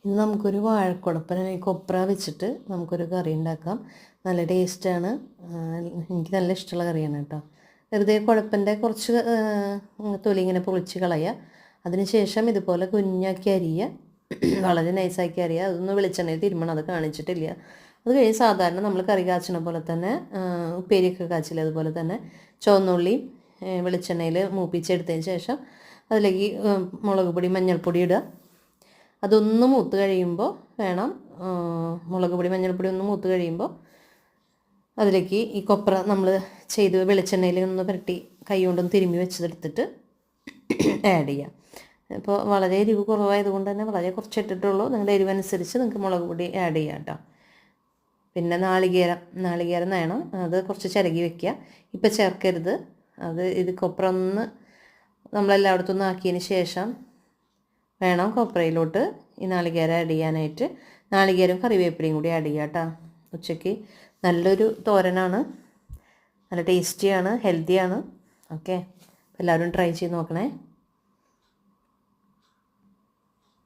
ഇന്ന് നമുക്കൊരു വാഴക്കുഴപ്പന കൊപ്ര വെച്ചിട്ട് നമുക്കൊരു കറി ഉണ്ടാക്കാം. നല്ല ടേസ്റ്റാണ്. എനിക്ക് നല്ല ഇഷ്ടമുള്ള കറിയാണ് കേട്ടോ. വെറുതെ കുഴപ്പൻ്റെ കുറച്ച് തൊലി ഇങ്ങനെ പൊളിച്ച് കളയുക. അതിന് ശേഷം ഇതുപോലെ കുഞ്ഞാക്കി അരിയുക, വളരെ നൈസാക്കി അരിയുക. അതൊന്ന് വെളിച്ചെണ്ണയിൽ തിരുമണം, അത് കാണിച്ചിട്ടില്ല. അത് കഴിഞ്ഞ് സാധാരണ നമ്മൾ കറി കാച്ചണ പോലെ തന്നെ ഉപ്പേരിയൊക്കെ കാച്ചില്ല, അതുപോലെ തന്നെ ചുവന്നുള്ളി വെളിച്ചെണ്ണയിൽ മൂപ്പിച്ചെടുത്തതിന് ശേഷം അതിലേക്ക് മുളക് പൊടി മഞ്ഞൾപ്പൊടി ഇടുക. അതൊന്ന് മൂത്ത് കഴിയുമ്പോൾ വേണം, മുളക് പൊടി മഞ്ഞൾപ്പൊടി ഒന്ന് മൂത്ത് കഴിയുമ്പോൾ അതിലേക്ക് ഈ കൊപ്ര നമ്മൾ ചെയ്ത് വെളിച്ചെണ്ണയിൽ ഒന്ന് പുരട്ടി കൈ കൊണ്ടൊന്ന് തിരുമ്മി വെച്ചതെടുത്തിട്ട് ആഡ് ചെയ്യാം. ഇപ്പോൾ വളരെ എരിവ് കുറവായതുകൊണ്ട് തന്നെ വളരെ കുറച്ച് ഇട്ടിട്ടുള്ളൂ. നിങ്ങളുടെ എരിവനുസരിച്ച് നിങ്ങൾക്ക് മുളക് പൊടി ആഡ് ചെയ്യാം കേട്ടോ. പിന്നെ നാളികേരം വേണം, അത് കുറച്ച് ചിരകി വെക്കുക. ഇപ്പം ചേർക്കരുത്. ഇത് കൊപ്ര ഒന്ന് നമ്മളെല്ലായിടത്തും ഒന്ന് ആക്കിയതിന് ശേഷം വേണം കൊപ്രയിലോട്ട് ഈ നാളികേരം ആഡ് ചെയ്യാനായിട്ട്. നാളികേരം കറിവേപ്പിലയും കൂടി ആഡ് ചെയ്യാം കേട്ടോ. ഉച്ചയ്ക്ക് നല്ലൊരു തോരനാണ്, നല്ല ടേസ്റ്റിയാണ്, ഹെൽത്തിയാണ്. ഓക്കെ, എല്ലാവരും ട്രൈ ചെയ്ത് നോക്കണേ.